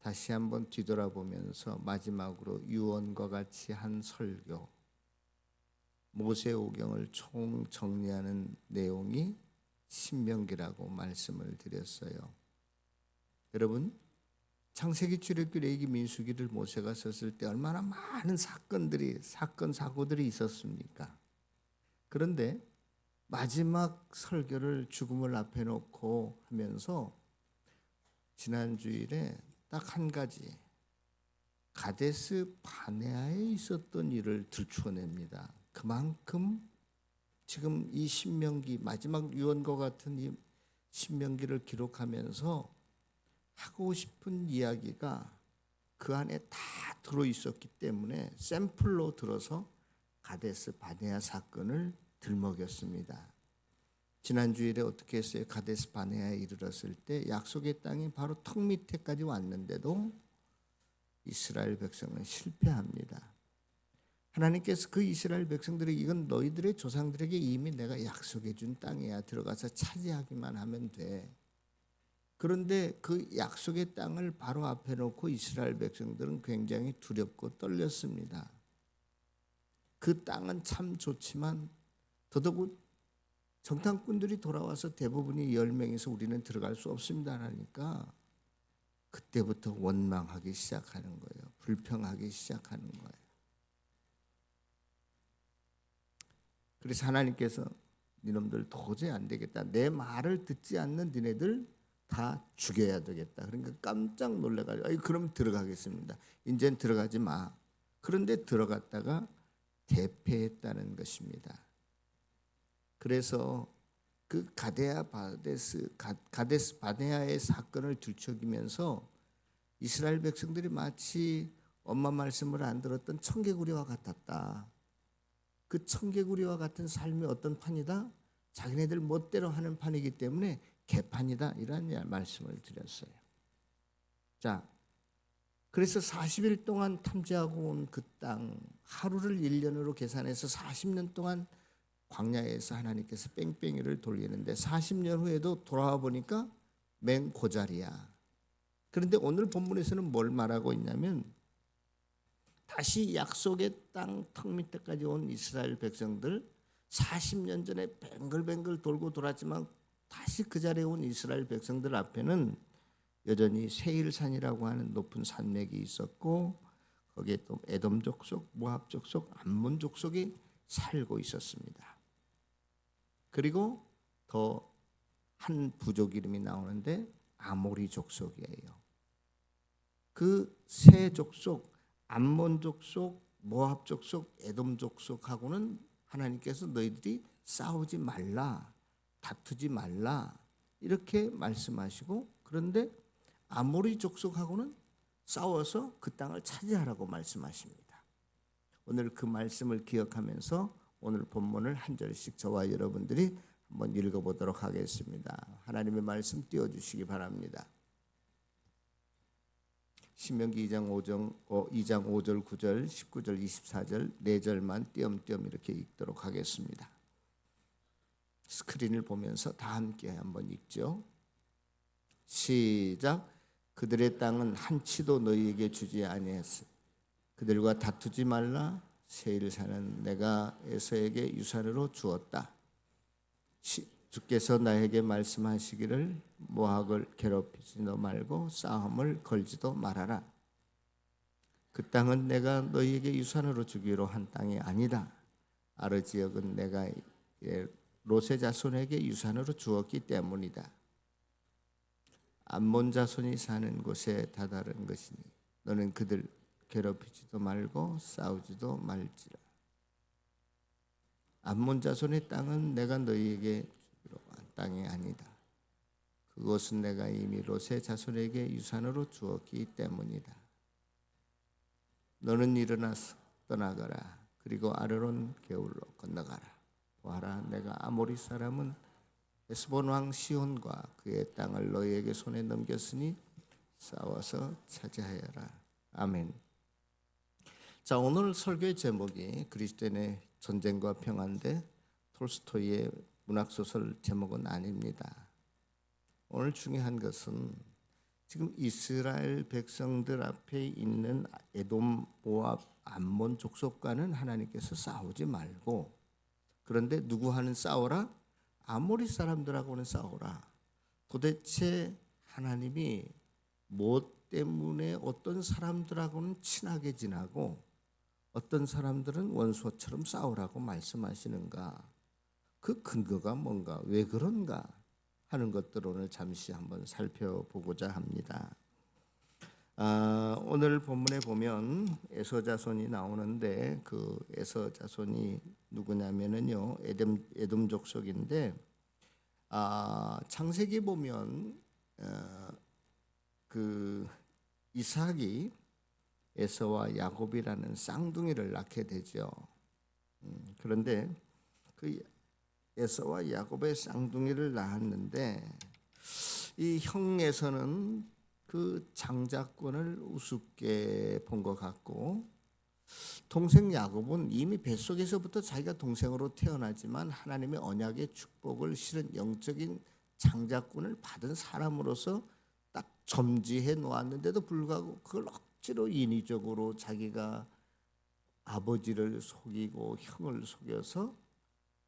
다시 한번 뒤돌아보면서 마지막으로 유언과 같이 한 설교, 모세오경을 총 정리하는 내용이 신명기라고 말씀을 드렸어요. 여러분, 창세기, 출애굽기, 레위기, 민수기를 모세가 썼을 때 얼마나 많은 사고들이 있었습니까? 그런데 마지막 설교를 죽음을 앞에 놓고 하면서 지난 주일에 딱 한 가지, 가데스 바네아에 있었던 일을 들추어냅니다. 그만큼 지금 이 신명기, 마지막 유언과 같은 이 신명기를 기록하면서 하고 싶은 이야기가 그 안에 다 들어 있었기 때문에 샘플로 들어서 가데스 바네아 사건을 들먹였습니다. 지난 주일에 어떻게 했어요? 가데스 바네아에 이르렀을 때 약속의 땅이 바로 턱 밑에까지 왔는데도 이스라엘 백성은 실패합니다. 하나님께서 그 이스라엘 백성들이 이건 너희들의 조상들에게 이미 내가 약속해 준 땅이야. 들어가서 차지하기만 하면 돼. 그런데 그 약속의 땅을 바로 앞에 놓고 이스라엘 백성들은 굉장히 두렵고 떨렸습니다. 그 땅은 참 좋지만 더더욱 정탐꾼들이 돌아와서 대부분이 10명에서 우리는 들어갈 수 없습니다 하니까 그때부터 원망하기 시작하는 거예요. 불평하기 시작하는 거예요. 그래서 하나님께서 니놈들 도저히 안 되겠다. 내 말을 듣지 않는 니네들 다 죽여야 되겠다. 그러니까 깜짝 놀래가지고 그럼 들어가겠습니다. 이젠 들어가지 마. 그런데 들어갔다가 대패했다는 것입니다. 그래서 그 가데스 바네아의 사건을 들춰기면서 이스라엘 백성들이 마치 엄마 말씀을 안 들었던 청개구리와 같았다. 그 청개구리와 같은 삶이 어떤 판이다? 자기네들 멋대로 하는 판이기 때문에 개판이다. 이런 말씀을 드렸어요. 자, 그래서 40일 동안 탐지하고 온 그 땅, 하루를 1년으로 계산해서 40년 동안 광야에서 하나님께서 뺑뺑이를 돌리는데 40년 후에도 돌아와 보니까 맨 고자리야. 그런데 오늘 본문에서는 뭘 말하고 있냐면 다시 약속의 땅 턱 밑에까지 온 이스라엘 백성들 40년 전에 뱅글뱅글 돌고 돌았지만 다시 그 자리에 온 이스라엘 백성들 앞에는 여전히 세일산이라고 하는 높은 산맥이 있었고 거기에 또 에돔 족속, 모압 족속, 암몬 족속이 살고 있었습니다. 그리고 더 한 부족 이름이 나오는데 아모리 족속이에요. 그 세 족속, 암몬 족속, 모압 족속, 에돔 족속하고는 하나님께서 너희들이 싸우지 말라, 다투지 말라 이렇게 말씀하시고 그런데 아모리 족속하고는 싸워서 그 땅을 차지하라고 말씀하십니다. 오늘 그 말씀을 기억하면서 오늘 본문을 한 절씩 저와 여러분들이 한번 읽어보도록 하겠습니다. 하나님의 말씀 띄워주시기 바랍니다. 신명기 2장 5절 9절 19절 24절 4절만 띄엄띄엄 이렇게 읽도록 하겠습니다. 스크린을 보면서 다 함께 한번 읽죠. 시작. 그들의 땅은 한치도 너희에게 주지 아니했으 그들과 다투지 말라. 세일산은 내가 에서에게 유산으로 주었다. 주께서 나에게 말씀하시기를 모압을 괴롭히지도 말고 싸움을 걸지도 말아라. 그 땅은 내가 너희에게 유산으로 주기로 한 땅이 아니다. 아르 지역은 내가 롯의 자손에게 유산으로 주었기 때문이다. 암몬 자손이 사는 곳에 다다른 것이니 너는 그들 괴롭히지도 말고 싸우지도 말지라. 암몬 자손의 땅은 내가 너희에게 주기로 한 땅이 아니다. 그것은 내가 이미 롯의 자손에게 유산으로 주었기 때문이다. 너는 일어나서 떠나가라. 그리고 아르논 겨울로 건너가라. 보아라, 내가 아모리 사람은 에스본 왕 시온과 그의 땅을 너희에게 손에 넘겼으니 싸워서 차지하여라. 아멘. 자, 오늘 설교의 제목이 그리스도인의 전쟁과 평화인데 톨스토이의 문학소설 제목은 아닙니다. 오늘 중요한 것은 지금 이스라엘 백성들 앞에 있는 에돔, 모압, 암몬 족속과는 하나님께서 싸우지 말고, 그런데 누구와는 싸워라? 아모리 사람들하고는 싸워라. 도대체 하나님이 뭐 때문에 어떤 사람들하고는 친하게 지나고 어떤 사람들은 원수처럼 싸우라고 말씀하시는가? 그 근거가 뭔가, 왜 그런가 하는 것들을 오늘 잠시 한번 살펴보고자 합니다. 오늘 본문에 보면 에서 자손이 나오는데, 그 에서 자손이 누구냐면은요, 에돔 족속인데, 창세기 보면 그 이삭이 에서와 야곱이라는 쌍둥이를 낳게 되죠. 그런데 그 에서와 야곱의 쌍둥이를 낳았는데, 이 형 에서는 그 장자권을 우습게 본 것 같고, 동생 야곱은 이미 뱃속에서부터 자기가 동생으로 태어나지만 하나님의 언약의 축복을 실은 영적인 장자권을 받은 사람으로서 딱 점지해 놓았는데도 불구하고 그걸 억지로 인위적으로 자기가 아버지를 속이고 형을 속여서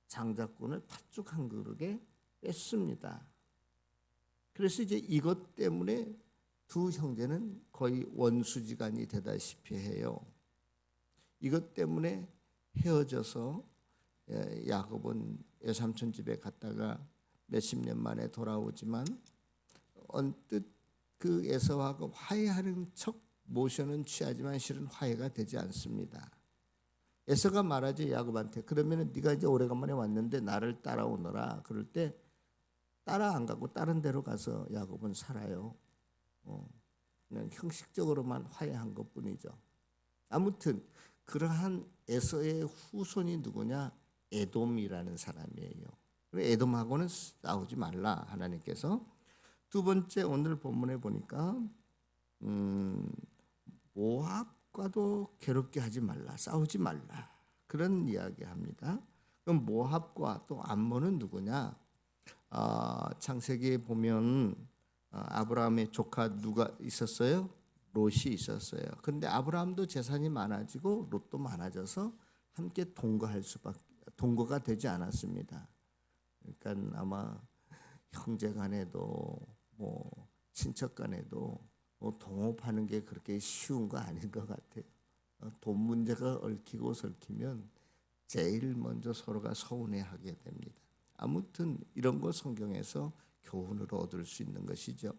장자권을 팥죽 한 그릇에 뺐습니다. 그래서 이제 이것 때문에 두 형제는 거의 원수지간이 되다시피 해요. 이것 때문에 헤어져서 야곱은 외삼촌 집에 갔다가 몇십 년 만에 돌아오지만 언뜻 그 에서하고 화해하는 척 모션은 취하지만 실은 화해가 되지 않습니다. 에서가 말하지 야곱한테, 그러면은 네가 이제 오래간만에 왔는데 나를 따라오너라. 그럴 때 따라 안 가고 다른 데로 가서 야곱은 살아요. 그냥 형식적으로만 화해한 것뿐이죠. 아무튼 그러한 에서의 후손이 누구냐? 에돔이라는 사람이에요. 에돔하고는 싸우지 말라 하나님께서. 두 번째 오늘 본문에 보니까 모압과도 괴롭게 하지 말라, 싸우지 말라, 그런 이야기합니다. 그럼 모압과 또 암몬은 누구냐? 창세기에 보면 아브라함의 조카 누가 있었어요? 롯이 있었어요. 그런데 아브라함도 재산이 많아지고 롯도 많아져서 함께 동거가 되지 않았습니다. 그러니까 아마 형제간에도 뭐 친척간에도 뭐 동업하는 게 그렇게 쉬운 거 아닌 것 같아요. 돈 문제가 얽히고 설키면 제일 먼저 서로가 서운해하게 됩니다. 아무튼 이런 거 성경에서 교훈으로 얻을 수 있는 것이죠.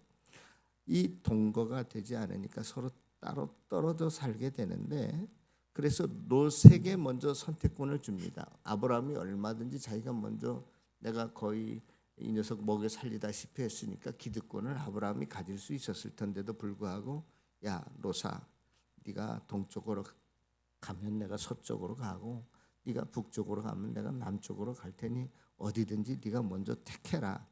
이 동거가 되지 않으니까 서로 따로 떨어져 살게 되는데, 그래서 롯에게 먼저 선택권을 줍니다. 아브라함이 얼마든지 자기가 먼저, 내가 거의 이 녀석 먹여 살리다시피 했으니까 기득권을 아브라함이 가질 수 있었을 텐데도 불구하고, 야 롯아, 네가 동쪽으로 가면 내가 서쪽으로 가고, 네가 북쪽으로 가면 내가 남쪽으로 갈 테니 어디든지 네가 먼저 택해라.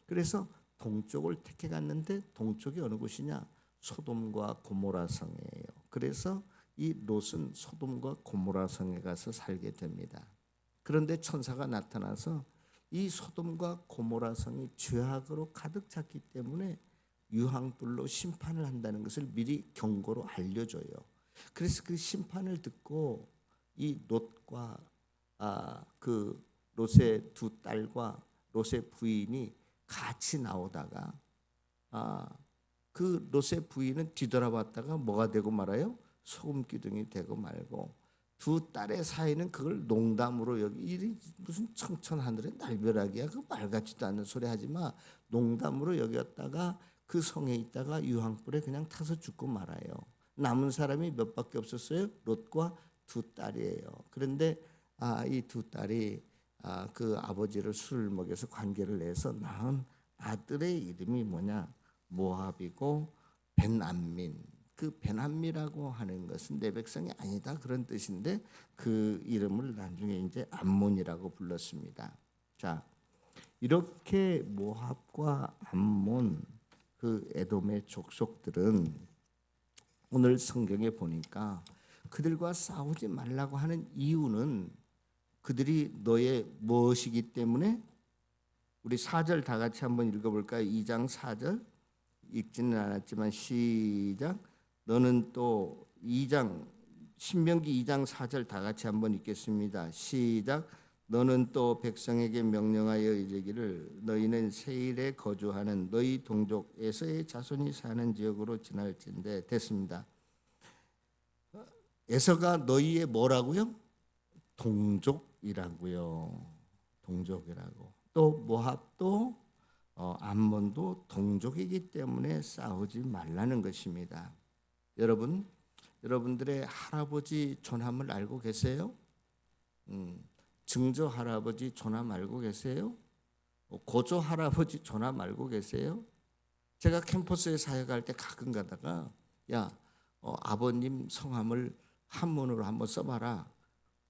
그래서 동쪽을 택해 갔는데, 동쪽이 어느 곳이냐? 소돔과 고모라 성이에요. 그래서 이 롯은 소돔과 고모라 성에 가서 살게 됩니다. 그런데 천사가 나타나서 이 소돔과 고모라 성이 죄악으로 가득 찼기 때문에 유황불로 심판을 한다는 것을 미리 경고로 알려줘요. 그래서 그 심판을 듣고 이 롯과 그 롯의 두 딸과 롯의 부인이 같이 나오다가 그 롯의 부인은 뒤돌아봤다가 뭐가 되고 말아요? 소금 기둥이 되고 말고, 두 딸의 사이는 그걸 농담으로 여기, 무슨 청천하늘의 날벼락이야, 그 말 같지도 않는 소리 하지 마, 농담으로 여겼다가 그 성에 있다가 유황불에 그냥 타서 죽고 말아요. 남은 사람이 몇 밖에 없었어요? 롯과 두 딸이에요. 그런데 이 두 딸이 그 아버지를 술을 먹여서 관계를 내서 낳은 아들의 이름이 뭐냐? 모압이고 벤암민. 그 벤암미라고 하는 것은 내 백성이 아니다, 그런 뜻인데 그 이름을 나중에 이제 암몬이라고 불렀습니다. 자, 이렇게 모압과 암몬, 그 에돔의 족속들은 오늘 성경에 보니까 그들과 싸우지 말라고 하는 이유는 그들이 너의 무엇이기 때문에, 우리 4절 다 같이 한번 읽어볼까요? 2장 4절. 읽지는 않았지만 시작. 너는 또 2장 신명기 2장 4절 다 같이 한번 읽겠습니다. 시작. 너는 또 백성에게 명령하여 이르기를 너희는 세일에 거주하는 너희 동족 에서의 자손이 사는 지역으로 지날진대. 됐습니다. 에서가 너희의 뭐라고요? 동족이라고요. 동족이라고. 또 모압도 암몬도 동족이기 때문에 싸우지 말라는 것입니다. 여러분들의 할아버지 조남을 알고 계세요? 증조 할아버지 조남 알고 계세요? 고조 할아버지 조남 알고 계세요? 제가 캠퍼스에 사역할 때 가끔 가다가 아버님 성함을 한문으로 한번 써봐라.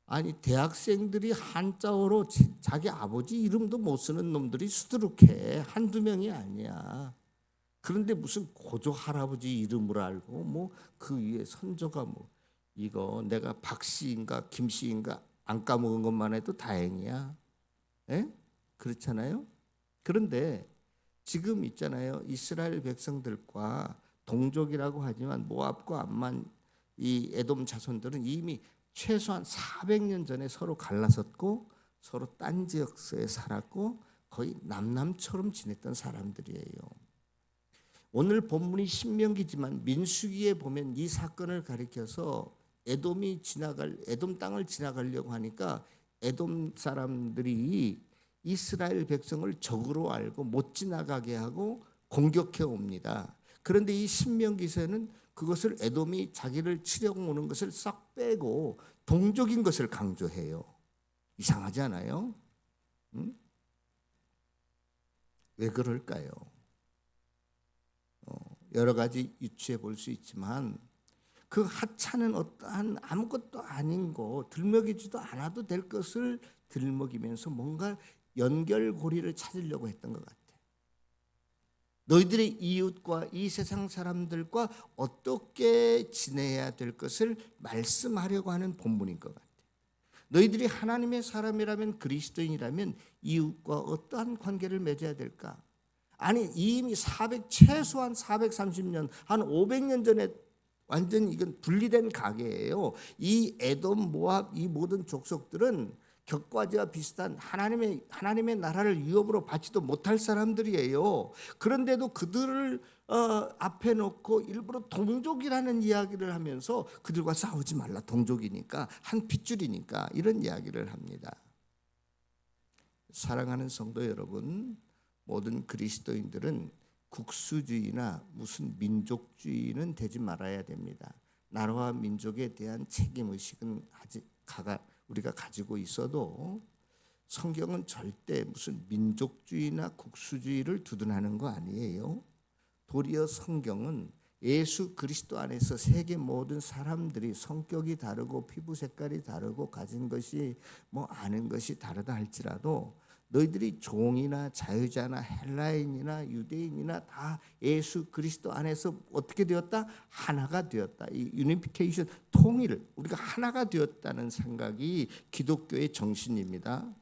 아니 대학생들이 한자어로 자기 아버지 이름도 못 쓰는 놈들이 수두룩해. 한두 명이 아니야. 그런데 무슨 고조 할아버지 이름을 알고 뭐 그 위에 선조가 뭐 이거 내가 박씨인가 김씨인가 안 까먹은 것만 해도 다행이야. 에? 그렇잖아요. 그런데 지금 있잖아요. 이스라엘 백성들과 동족이라고 하지만 모압과 암만 이 에돔 자손들은 이미 최소한 400년 전에 서로 갈라섰고 서로 딴 지역에 살았고 거의 남남처럼 지냈던 사람들이에요. 오늘 본문이 신명기지만 민수기에 보면 이 사건을 가리켜서 에돔 땅을 지나가려고 하니까 에돔 사람들이 이스라엘 백성을 적으로 알고 못 지나가게 하고 공격해 옵니다. 그런데 이 신명기서는 그것을 에돔이 자기를 치려고 오는 것을 싹 빼고 동족인 것을 강조해요. 이상하지 않아요? 왜 그럴까요? 여러 가지 유추해 볼 수 있지만 그 하찮은 어떠한 아무것도 아닌 거 들먹이지도 않아도 될 것을 들먹이면서 뭔가 연결고리를 찾으려고 했던 것 같아요. 너희들의 이웃과 이 세상 사람들과 어떻게 지내야 될 것을 말씀하려고 하는 본문인 것 같아요. 너희들이 하나님의 사람이라면 그리스도인이라면 이웃과 어떠한 관계를 맺어야 될까? 아니 이미 최소한 430년 한 500년 전에 완전 이건 분리된 가계예요. 이 에돔 모압 이 모든 족속들은 격과지와 비슷한 하나님의 나라를 위협으로 받지도 못할 사람들이에요. 그런데도 그들을 앞에 놓고 일부러 동족이라는 이야기를 하면서 그들과 싸우지 말라. 동족이니까 한 핏줄이니까 이런 이야기를 합니다. 사랑하는 성도 여러분, 모든 그리스도인들은 국수주의나 무슨 민족주의는 되지 말아야 됩니다. 나라와 민족에 대한 책임의식은 우리가 가지고 있어도 성경은 절대 무슨 민족주의나 국수주의를 두둔하는 거 아니에요. 도리어 성경은 예수 그리스도 안에서 세계 모든 사람들이 성격이 다르고 피부 색깔이 다르고 가진 것이 아는 것이 다르다 할지라도 너희들이 종이나 자유자나 헬라인이나 유대인이나 다 예수 그리스도 안에서 어떻게 되었다? 하나가 되었다. 이 유니피케이션 통일, 우리가 하나가 되었다는 생각이 기독교의 정신입니다.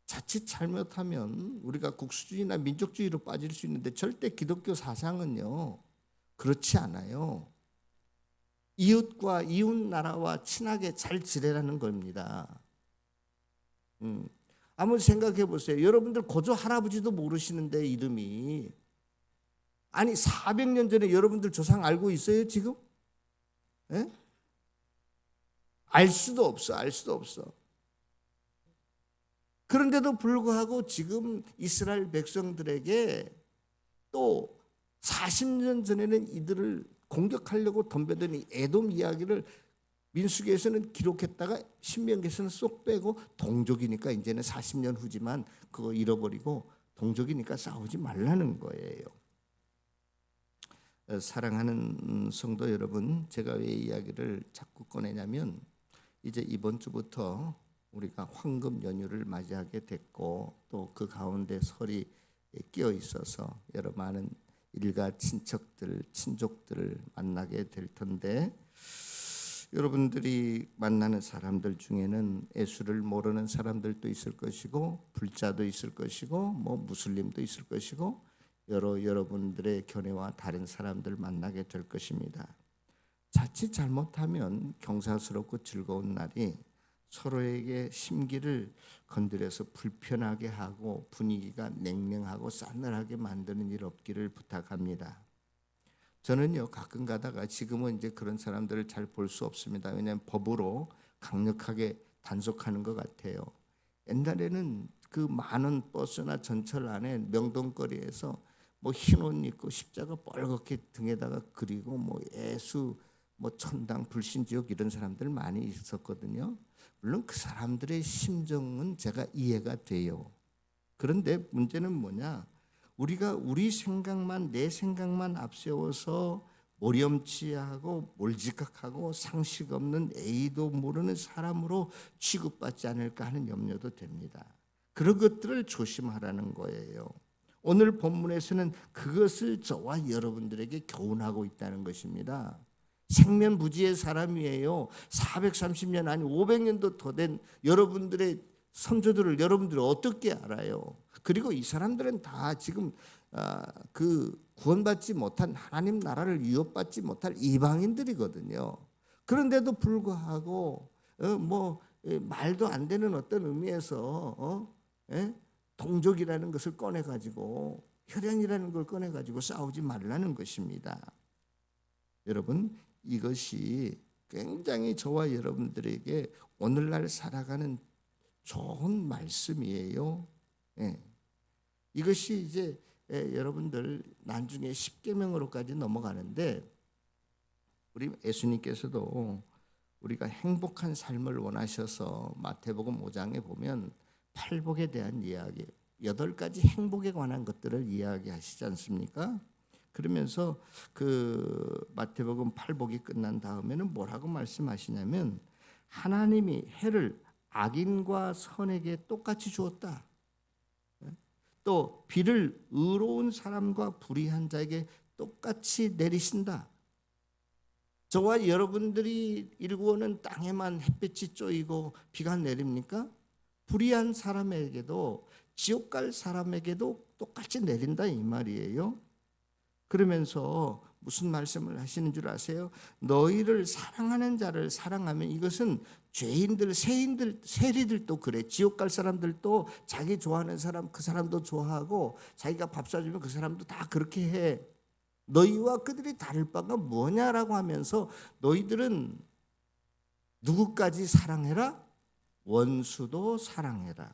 자칫 잘못하면 우리가 국수주의나 민족주의로 빠질 수 있는데 절대 기독교 사상은요 그렇지 않아요. 이웃과 이웃 나라와 친하게 잘 지내라는 겁니다. 한번 생각해 보세요. 여러분들 고조 할아버지도 모르시는데 이름이 아니 400년 전에 여러분들 조상 알고 있어요 지금? 에? 알 수도 없어. 그런데도 불구하고 지금 이스라엘 백성들에게 또 40년 전에는 이들을 공격하려고 덤벼드니 에돔 이야기를 민수기에서는 기록했다가 신명기에서는 쏙 빼고 동족이니까 이제는 40년 후지만 그거 잃어버리고 동족이니까 싸우지 말라는 거예요. 사랑하는 성도 여러분, 제가 왜 이야기를 자꾸 꺼내냐면 이제 이번 주부터 우리가 황금 연휴를 맞이하게 됐고 또 그 가운데 설이 끼어 있어서 여러 많은 일가 친척들, 친족들을 만나게 될 텐데 여러분들이 만나는 사람들 중에는 예수를 모르는 사람들도 있을 것이고 불자도 있을 것이고 무슬림도 있을 것이고 여러분들의 견해와 다른 사람들 만나게 될 것입니다. 자칫 잘못하면 경사스럽고 즐거운 날이 서로에게 심기를 건드려서 불편하게 하고 분위기가 냉랭하고 싸늘하게 만드는 일 없기를 부탁합니다. 저는요, 가끔 가다가 지금은 이제 그런 사람들을 잘 볼 수 없습니다. 왜냐하면 법으로 강력하게 단속하는 것 같아요. 옛날에는 그 많은 버스나 전철 안에 명동거리에서 뭐 흰 옷 입고 십자가 뻘겋게 등에다가 그리고 뭐 예수, 뭐 천당, 불신지옥 이런 사람들 많이 있었거든요. 물론 그 사람들의 심정은 제가 이해가 돼요. 그런데 문제는 뭐냐? 우리가 우리 생각만, 내 생각만 앞세워서 모렴치하고 몰지각하고 상식 없는 A도 모르는 사람으로 취급받지 않을까 하는 염려도 됩니다. 그런 것들을 조심하라는 거예요. 오늘 본문에서는 그것을 저와 여러분들에게 교훈하고 있다는 것입니다. 생면부지의 사람이에요. 430년 아니 500년도 더 된 여러분들의 선조들을 여러분들이 어떻게 알아요? 그리고 이 사람들은 다 지금 그 구원받지 못한 하나님 나라를 유업받지 못할 이방인들이거든요. 그런데도 불구하고 말도 안 되는 어떤 의미에서 동족이라는 것을 꺼내가지고 혈연이라는 걸 꺼내가지고 싸우지 말라는 것입니다. 여러분, 이것이 굉장히 저와 여러분들에게 오늘날 살아가는 좋은 말씀이에요. 이것이 이제 여러분들 나중에 십계명으로까지 넘어가는데 우리 예수님께서도 우리가 행복한 삶을 원하셔서 마태복음 5장에 보면 팔복에 대한 이야기, 8가지 행복에 관한 것들을 이야기하시지 않습니까? 그러면서 그 마태복음 8복이 끝난 다음에는 뭐라고 말씀하시냐면 하나님이 해를 악인과 선에게 똑같이 주었다. 또 비를 의로운 사람과 불의한 자에게 똑같이 내리신다. 저와 여러분들이 일구어는 땅에만 햇빛이 쪼이고 비가 내립니까? 불의한 사람에게도 지옥 갈 사람에게도 똑같이 내린다 이 말이에요. 그러면서 무슨 말씀을 하시는 줄 아세요? 너희를 사랑하는 자를 사랑하면 이것은 죄인들, 세리들도 그래. 지옥 갈 사람들도 자기 좋아하는 사람 그 사람도 좋아하고 자기가 밥 사주면 그 사람도 다 그렇게 해. 너희와 그들이 다를 바가 뭐냐라고 하면서 너희들은 누구까지 사랑해라? 원수도 사랑해라.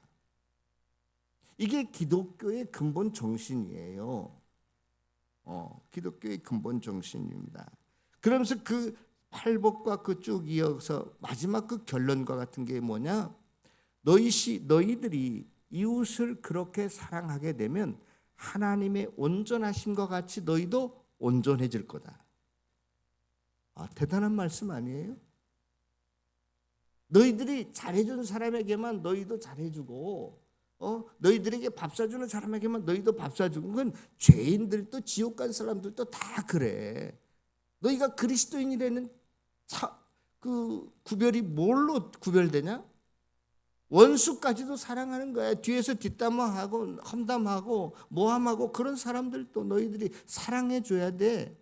이게 기독교의 근본 정신이에요. 기독교의 근본 정신입니다. 그러면서 그 팔복과 그 쭉 이어서 마지막 그 결론과 같은 게 뭐냐? 너희들이 이웃을 그렇게 사랑하게 되면 하나님의 온전하심과 같이 너희도 온전해질 거다. 대단한 말씀 아니에요? 너희들이 잘해준 사람에게만 너희도 잘해주고 너희들에게 밥 사주는 사람에게만 너희도 밥 사주고 그건 죄인들도 지옥 간 사람들도 다 그래. 너희가 그리스도인이라는 그 구별이 뭘로 구별되냐? 원수까지도 사랑하는 거야. 뒤에서 뒷담화하고 험담하고 모함하고 그런 사람들도 너희들이 사랑해 줘야 돼.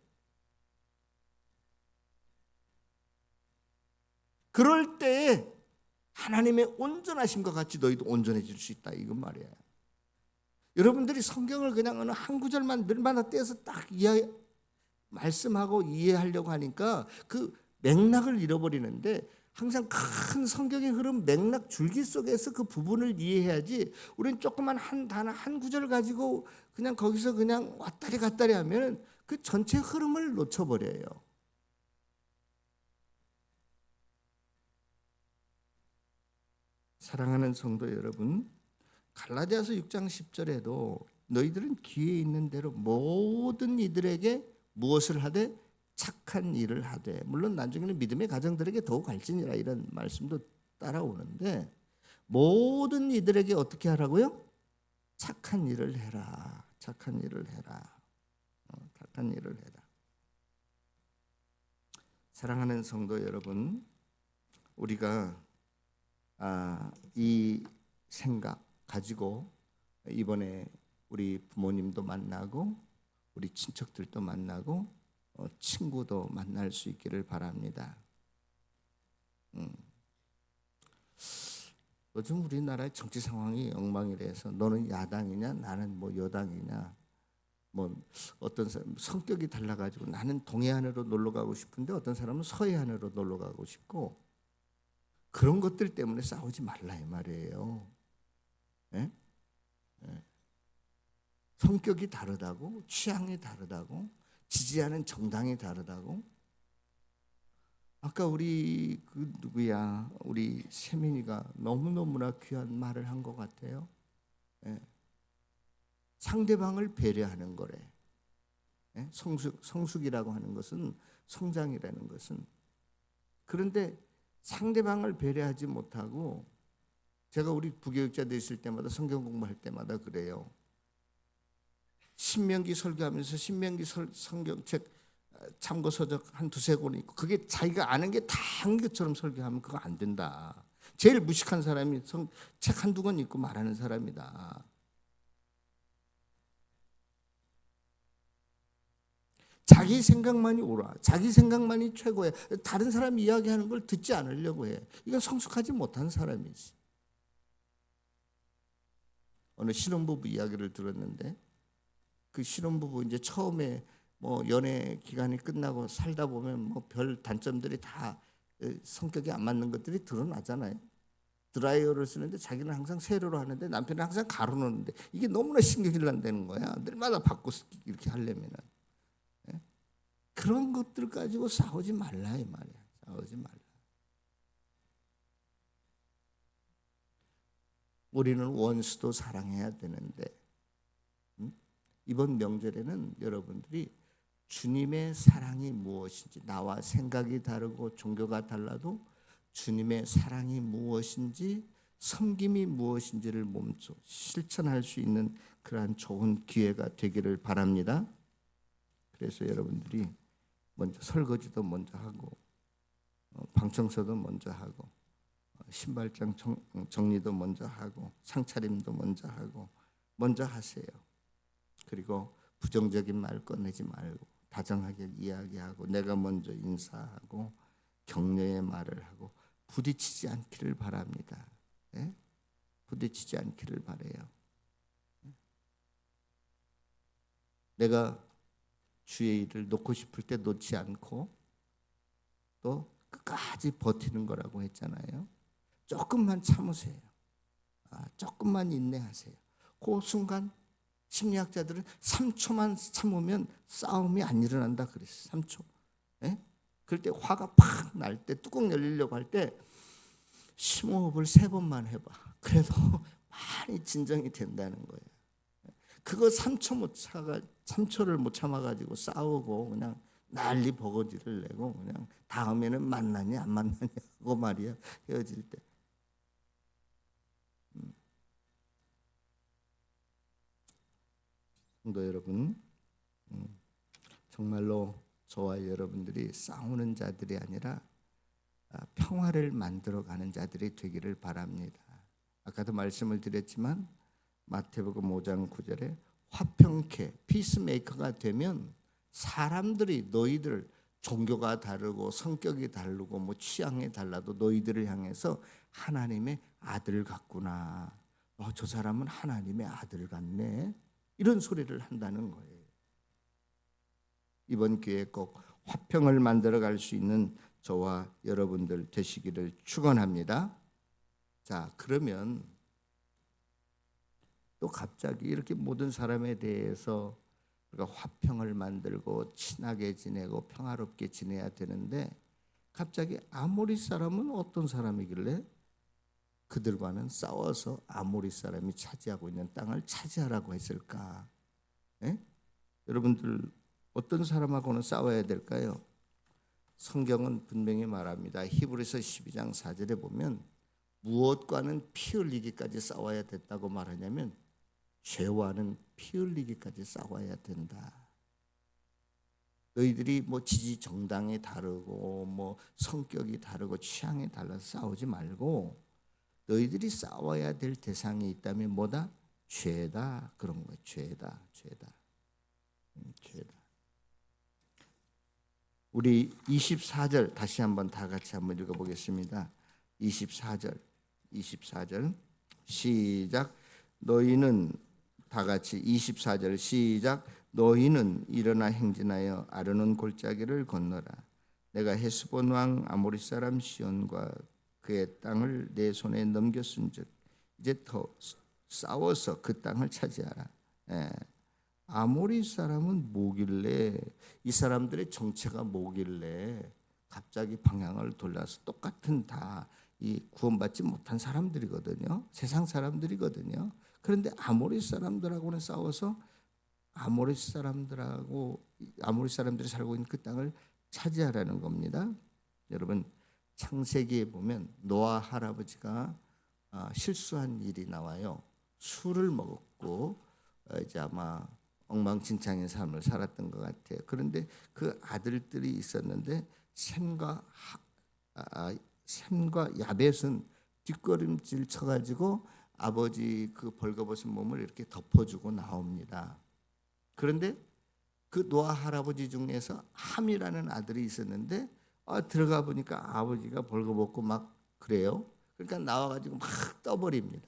그럴 때에 하나님의 온전하심과 같이 너희도 온전해질 수 있다 이건 말이야. 여러분들이 성경을 그냥 어느 한 구절만 늘마다 떼서 딱 말씀하고 이해하려고 하니까 그 맥락을 잃어버리는데 항상 큰 성경의 흐름 맥락 줄기 속에서 그 부분을 이해해야지 우리는 조그만 한 단어 한 구절 가지고 그냥 거기서 그냥 왔다리 갔다리 하면 그 전체 흐름을 놓쳐버려요. 사랑하는 성도 여러분, 갈라디아서 6장 10절에도 너희들은 기회 있는 대로 모든 이들에게 무엇을 하되 착한 일을 하되, 물론 나중에는 믿음의 가정들에게 더욱 갈지니라 이런 말씀도 따라오는데 모든 이들에게 어떻게 하라고요? 착한 일을 해라. 착한 일을 해라. 착한 일을 해라. 사랑하는 성도 여러분, 우리가 이 생각 가지고 이번에 우리 부모님도 만나고 우리 친척들도 만나고 친구도 만날 수 있기를 바랍니다. 요즘 우리나라의 정치 상황이 엉망이라서 너는 야당이냐 나는 뭐 여당이냐, 뭐 어떤 사람 성격이 달라가지고 나는 동해안으로 놀러 가고 싶은데 어떤 사람은 서해안으로 놀러 가고 싶고, 그런 것들 때문에 싸우지 말라 이 말이에요. 예? 예. 성격이 다르다고, 취향이 다르다고, 지지하는 정당이 다르다고. 아까 우리 그 누구야, 우리 세민이가 너무너무나 귀한 말을 한 것 같아요. 예. 상대방을 배려하는 거래. 예? 성숙이라고 하는 것은, 성장이라는 것은. 그런데 상대방을 배려하지 못하고, 제가 우리 부교육자들 있을 때마다 성경 공부할 때마다 그래요. 신명기 설교하면서 신명기 성경책 참고 서적 한 두세 권 있고 그게 자기가 아는 게 다 한 것처럼 설교하면 그거 안 된다. 제일 무식한 사람이 책 한두 권 읽고 말하는 사람이다. 자기 생각만이 옳아. 자기 생각만이 최고야. 다른 사람 이야기하는 걸 듣지 않으려고 해. 이건 성숙하지 못한 사람이지. 어느 신혼부부 이야기를 들었는데, 그 신혼부부 이제 처음에 뭐 연애 기간이 끝나고 살다 보면 뭐 별 단점들이 다 성격이 안 맞는 것들이 드러나잖아요. 드라이어를 쓰는데 자기는 항상 세로로 하는데 남편은 항상 가로 놓는데 이게 너무나 신경이 난다는 거야. 늘마다 바꿔 이렇게 하려면은. 예? 그런 것들 가지고 싸우지 말라 이 말이야. 싸우지 말라. 우리는 원수도 사랑해야 되는데, 이번 명절에는 여러분들이 주님의 사랑이 무엇인지, 나와 생각이 다르고 종교가 달라도 주님의 사랑이 무엇인지, 섬김이 무엇인지를 몸소 실천할 수 있는 그러한 좋은 기회가 되기를 바랍니다. 그래서 여러분들이 먼저 설거지도 먼저 하고, 방청소도 먼저 하고, 신발장 정리도 먼저 하고, 상차림도 먼저 하고, 먼저 하세요. 그리고 부정적인 말 꺼내지 말고 다정하게 이야기하고, 내가 먼저 인사하고 격려의 말을 하고, 부딪히지 않기를 바랍니다. 예? 부딪히지 않기를 바라요. 내가 주의 일을 놓고 싶을 때 놓지 않고 또 끝까지 버티는 거라고 했잖아요. 조금만 참으세요. 조금만 인내하세요. 그 순간 심리학자들은 3초만 참으면 싸움이 안 일어난다 그랬어요. 3초. 예? 그럴 때 화가 팍 날 때, 뚜껑 열리려고 할 때 심호흡을 3번만 해봐. 그래도 많이 진정이 된다는 거예요. 그거 3초를 못 참아가지고 싸우고 그냥 난리 버거지를 내고 그냥 다음에는 만나니 안 만나냐고 말이야. 헤어질 때. 성도 여러분, 정말로 저와 여러분들이 싸우는 자들이 아니라 평화를 만들어가는 자들이 되기를 바랍니다. 아까도 말씀을 드렸지만 마태복음 5장 9절에 화평케, 피스메이커가 되면 사람들이 너희들, 종교가 다르고 성격이 다르고 뭐 취향이 달라도 너희들을 향해서 하나님의 아들 같구나, 저 사람은 하나님의 아들 같네, 이런 소리를 한다는 거예요. 이번 기회에 꼭 화평을 만들어갈 수 있는 저와 여러분들 되시기를 축원합니다. 자, 그러면 또 갑자기 이렇게 모든 사람에 대해서 우리가 화평을 만들고 친하게 지내고 평화롭게 지내야 되는데, 갑자기 아모리 사람은 어떤 사람이길래 그들과는 싸워서 아모리 사람이 차지하고 있는 땅을 차지하라고 했을까? 예? 여러분들 어떤 사람하고는 싸워야 될까요? 성경은 분명히 말합니다. 히브리서 12장 4절에 보면 무엇과는 피 흘리기까지 싸워야 됐다고 말하냐면 죄와는 피 흘리기까지 싸워야 된다. 너희들이 뭐 지지 정당이 다르고 뭐 성격이 다르고 취향이 달라서 싸우지 말고, 너희들이 싸워야 될 대상이 있다면 뭐다? 죄다 그런 거예요. 죄다. 우리 24절 다시 한번 다 같이 한번 읽어보겠습니다. 24절 시작. 너희는 다 같이 24절 시작. 너희는 일어나 행진하여 아르논 골짜기를 건너라. 내가 헤스본 왕 아모리 사람 시온과 그의 땅을 내 손에 넘겼은즉 이제 더 싸워서 그 땅을 차지하라. 아모리 사람은 뭐길래, 이 사람들의 정체가 뭐길래 갑자기 방향을 돌려서 똑같은 다 이 구원받지 못한 사람들이거든요. 세상 사람들이거든요. 그런데 아모리 사람들하고는 싸워서 아모리 사람들이 살고 있는 그 땅을 차지하라는 겁니다. 여러분 창세기에 보면 노아 할아버지가 실수한 일이 나와요. 술을 먹었고 이제 아마 엉망진창인 삶을 살았던 것 같아요. 그런데 그 아들들이 있었는데 셈과 야벳은 뒷걸음질 쳐가지고 아버지 그 벌거벗은 몸을 이렇게 덮어주고 나옵니다. 그런데 그 노아 할아버지 중에서 함이라는 아들이 있었는데 들어가 보니까 아버지가 벌거벗고 막 그래요. 그러니까 나와가지고 막 떠버립니다.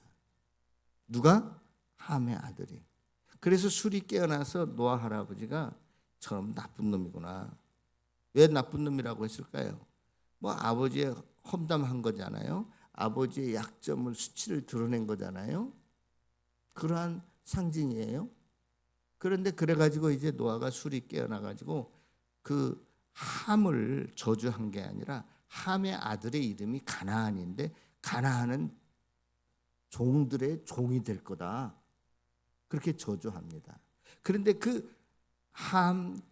누가? 함의 아들이. 그래서 술이 깨어나서 노아 할아버지가 저놈 나쁜 놈이구나. 왜 나쁜 놈이라고 했을까요? 뭐 아버지의 험담한 거잖아요. 아버지의 약점을 수치를 드러낸 거잖아요. 그러한 상징이에요. 그런데 그래가지고 이제 노아가 술이 깨어나가지고 그 함을 저주한 게 아니라 함의 아들의 이름이 가나안인데 가나안은 종들의 종이 될 거다. 그렇게 저주합니다. 그런데 그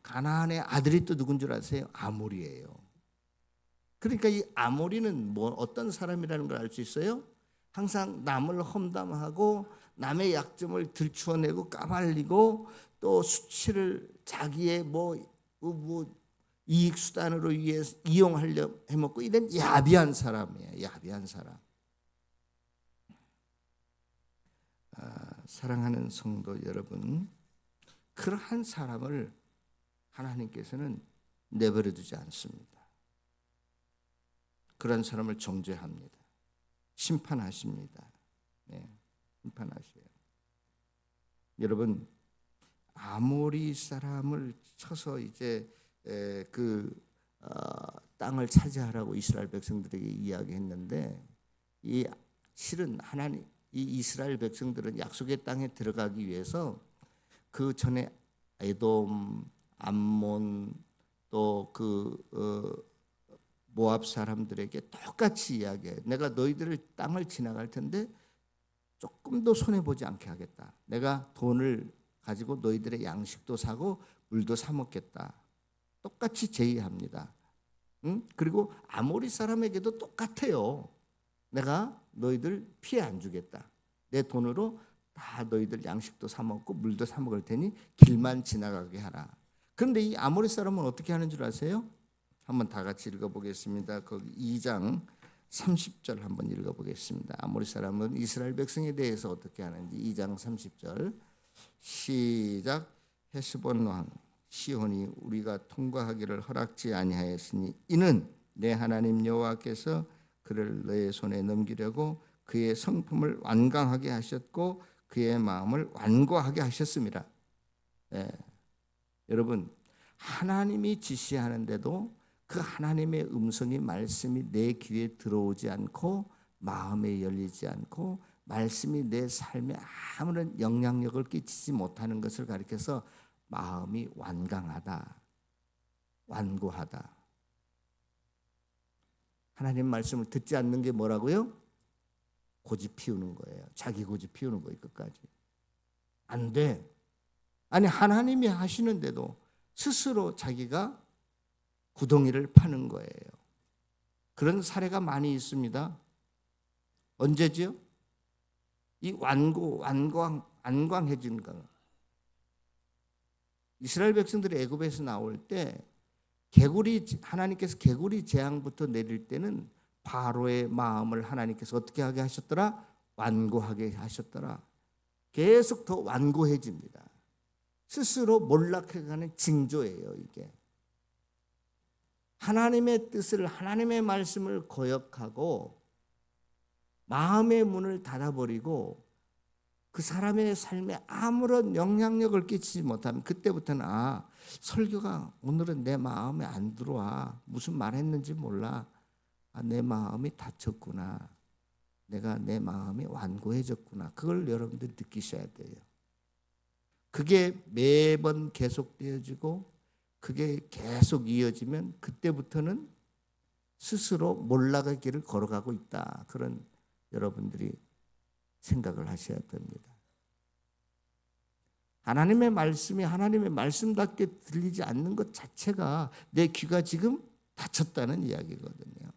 가나안의 아들이 또 누군 줄 아세요? 아모리예요. 그러니까 이 아모리는 뭐 어떤 사람이라는 걸 알 수 있어요? 항상 남을 험담하고 남의 약점을 들추어내고 까발리고 또 수치를 자기의 뭐 이익 수단으로 이용하려 해먹고 이런 야비한 사람이에요. 야비한 사람. 사랑하는 성도 여러분, 그러한 사람을 하나님께서는 내버려 두지 않습니다. 그런 사람을 정죄합니다. 심판하십니다. 심판하셔요. 여러분, 아모리 사람을 쳐서 이제 땅을 차지하라고 이스라엘 백성들에게 이야기했는데 실은 이 이스라엘 백성들은 약속의 땅에 들어가기 위해서 그 전에 에돔, 암몬 또 모압 사람들에게 똑같이 이야기해요. 내가 너희들을 땅을 지나갈 텐데 조금도 손해보지 않게 하겠다. 내가 돈을 가지고 너희들의 양식도 사고 물도 사 먹겠다. 똑같이 제의합니다. 그리고 아모리 사람에게도 똑같아요. 내가 너희들 피해 안 주겠다. 내 돈으로 다 너희들 양식도 사 먹고 물도 사 먹을 테니 길만 지나가게 하라. 그런데 이 아모리 사람은 어떻게 하는 줄 아세요? 한번 다 같이 읽어보겠습니다. 거기 2장 30절 한번 읽어보겠습니다. 아모리 사람은 이스라엘 백성에 대해서 어떻게 하는지 2장 30절 시작. 헤스본 왕 시온이 우리가 통과하기를 허락지 아니하였으니 이는 내 하나님 여호와께서 그를 너의 손에 넘기려고 그의 성품을 완강하게 하셨고 그의 마음을 완고하게 하셨습니다. 여러분, 하나님이 지시하는데도 그 하나님의 음성이 말씀이 내 귀에 들어오지 않고 마음에 열리지 않고 말씀이 내 삶에 아무런 영향력을 끼치지 못하는 것을 가리켜서 마음이 완강하다, 완고하다. 하나님 말씀을 듣지 않는 게 뭐라고요? 고집 피우는 거예요. 자기 고집 피우는 거예요. 끝까지. 안 돼. 아니 하나님이 하시는데도 스스로 자기가 구덩이를 파는 거예요. 그런 사례가 많이 있습니다. 언제죠? 이 완강해진 거. 이스라엘 백성들이 애굽에서 나올 때 하나님께서 개구리 재앙부터 내릴 때는 바로의 마음을 하나님께서 어떻게 하게 하셨더라? 완고하게 하셨더라. 계속 더 완고해집니다. 스스로 몰락해가는 징조예요, 이게. 하나님의 뜻을, 하나님의 말씀을 거역하고 마음의 문을 닫아버리고 그 사람의 삶에 아무런 영향력을 끼치지 못하면 그때부터는 설교가 오늘은 내 마음에 안 들어와. 무슨 말 했는지 몰라. 내 마음이 다쳤구나. 내가 내 마음이 완고해졌구나. 그걸 여러분들이 느끼셔야 돼요. 그게 매번 계속되어지고 그게 계속 이어지면 그때부터는 스스로 몰락의 길을 걸어가고 있다. 그런 여러분들이 생각을 하셔야 됩니다. 하나님의 말씀이 하나님의 말씀답게 들리지 않는 것 자체가 내 귀가 지금 닫혔다는 이야기거든요.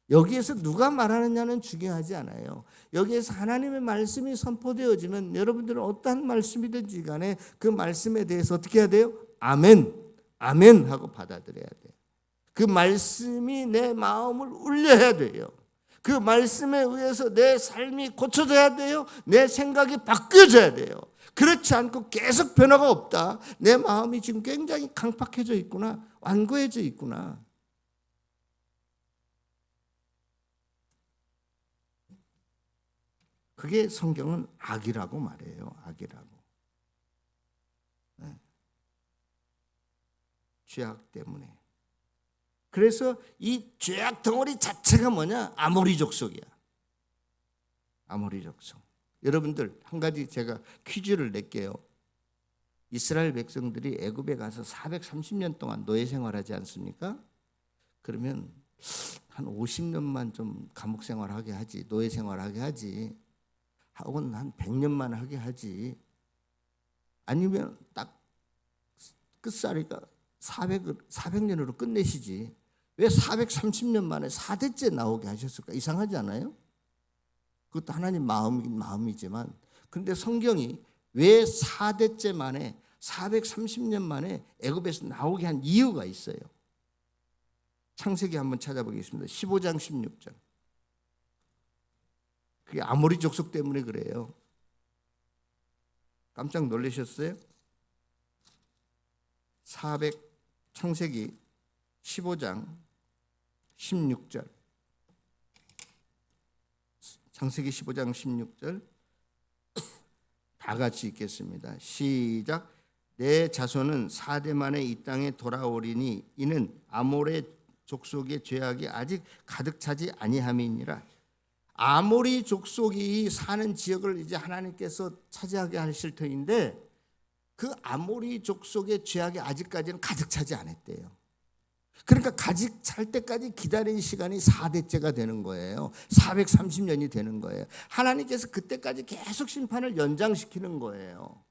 여기에서 누가 말하느냐는 중요하지 않아요. 여기에서 하나님의 말씀이 선포되어지면 여러분들은 어떠한 말씀이든지 간에 그 말씀에 대해서 어떻게 해야 돼요? 아멘, 아멘 하고 받아들여야 돼요. 그 말씀이 내 마음을 울려야 돼요. 그 말씀에 의해서 내 삶이 고쳐져야 돼요. 내 생각이 바뀌어져야 돼요. 그렇지 않고 계속 변화가 없다. 내 마음이 지금 굉장히 강팍해져 있구나. 완고해져 있구나. 그게 성경은 악이라고 말해요. 악이라고. 네. 죄악 때문에. 그래서 이 죄악 덩어리 자체가 뭐냐? 아모리 족속이야. 아모리 족속. 여러분들 한 가지 제가 퀴즈를 낼게요. 이스라엘 백성들이 애굽에 가서 430년 동안 노예 생활하지 않습니까? 그러면 한 50년만 좀 감옥 생활하게 하지. 노예 생활하게 하지. 혹은 한 100년만 하게 하지. 아니면 딱 끝살이가 400년으로 끝내시지. 왜 430년 만에 4대째 나오게 하셨을까? 이상하지 않아요? 그것도 하나님 마음이지만, 그런데 성경이 왜 4대째 만에 430년 만에 애굽에서 나오게 한 이유가 있어요. 창세기 한번 찾아보겠습니다. 15장 16절. 그게 아모리 족속 때문에 그래요. 깜짝 놀라셨어요? 창세기 15장 16절. 창세기 15장 16절 다 같이 읽겠습니다. 시작. 내 자손은 4대 만에 이 땅에 돌아오리니 이는 아모레 족속의 죄악이 아직 가득 차지 아니함이니라. 아모리 족속이 사는 지역을 이제 하나님께서 차지하게 하실 터인데 그 아모리 족속의 죄악이 아직까지는 가득 차지 않았대요. 그러니까 가득 찰 때까지 기다린 시간이 4대째가 되는 거예요. 430년이 되는 거예요. 하나님께서 그때까지 계속 심판을 연장시키는 거예요.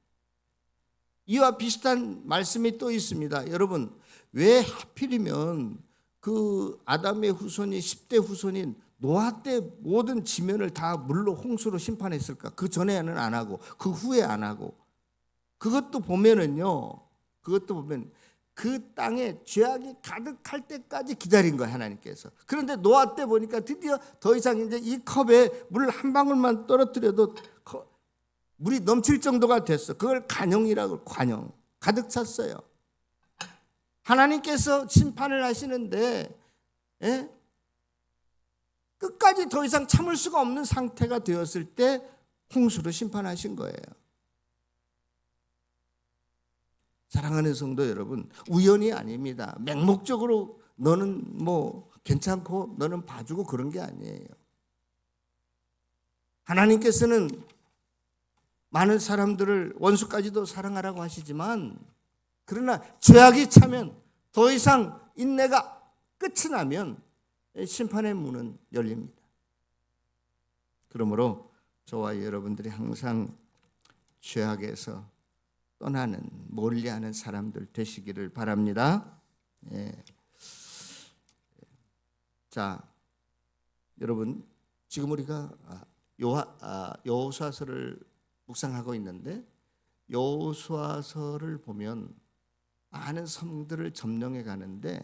이와 비슷한 말씀이 또 있습니다. 여러분, 왜 하필이면 그 아담의 후손이 10대 후손인 노아 때 모든 지면을 다 물로 홍수로 심판했을까? 그 전에는 안 하고 그 후에 안 하고. 그것도 보면 그 땅에 죄악이 가득할 때까지 기다린 거예요, 하나님께서. 그런데 노아 때 보니까 드디어 더 이상 이제 이 컵에 물 한 방울만 떨어뜨려도 물이 넘칠 정도가 됐어. 그걸 관용이라고, 관용. 가득 찼어요. 하나님께서 심판을 하시는데 끝까지 더 이상 참을 수가 없는 상태가 되었을 때 홍수로 심판하신 거예요. 사랑하는 성도 여러분, 우연이 아닙니다. 맹목적으로 너는 뭐 괜찮고 너는 봐주고 그런 게 아니에요. 하나님께서는 많은 사람들을 원수까지도 사랑하라고 하시지만, 그러나 죄악이 차면 더 이상 인내가 끝이 나면 심판의 문은 열립니다. 그러므로 저와 여러분들이 항상 죄악에서 떠나는, 멀리하는 사람들 되시기를 바랍니다. 자, 여러분, 지금 우리가 여호수아서를 묵상하고 있는데, 여호수아서를 보면 많은 성들을 점령해 가는데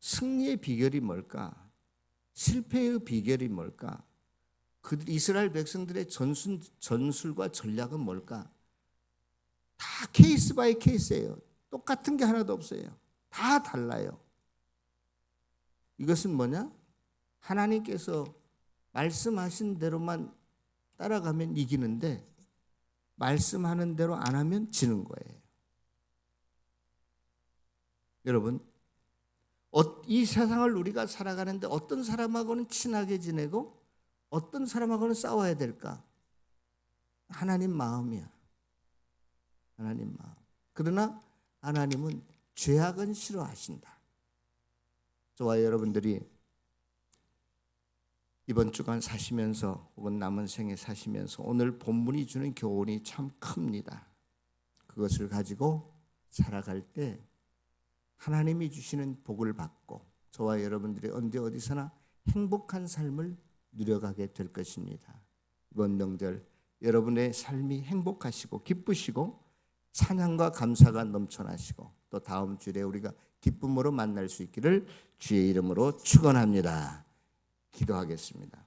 승리의 비결이 뭘까? 실패의 비결이 뭘까? 이스라엘 백성들의 전술과 전략은 뭘까? 다 케이스 바이 케이스예요. 똑같은 게 하나도 없어요. 다 달라요. 이것은 뭐냐? 하나님께서 말씀하신 대로만 따라가면 이기는데 말씀하는 대로 안 하면 지는 거예요. 여러분, 이 세상을 우리가 살아가는데 어떤 사람하고는 친하게 지내고 어떤 사람하고는 싸워야 될까? 하나님 마음이야. 하나님 마음. 그러나 하나님은 죄악은 싫어하신다. 저와 여러분들이 이번 주간 사시면서 혹은 남은 생에 사시면서 오늘 본문이 주는 교훈이 참 큽니다. 그것을 가지고 살아갈 때 하나님이 주시는 복을 받고 저와 여러분들이 언제 어디서나 행복한 삶을 누려가게 될 것입니다. 이번 명절 여러분의 삶이 행복하시고 기쁘시고 찬양과 감사가 넘쳐나시고 또 다음 주에 우리가 기쁨으로 만날 수 있기를 주의 이름으로 축원합니다. 기도하겠습니다.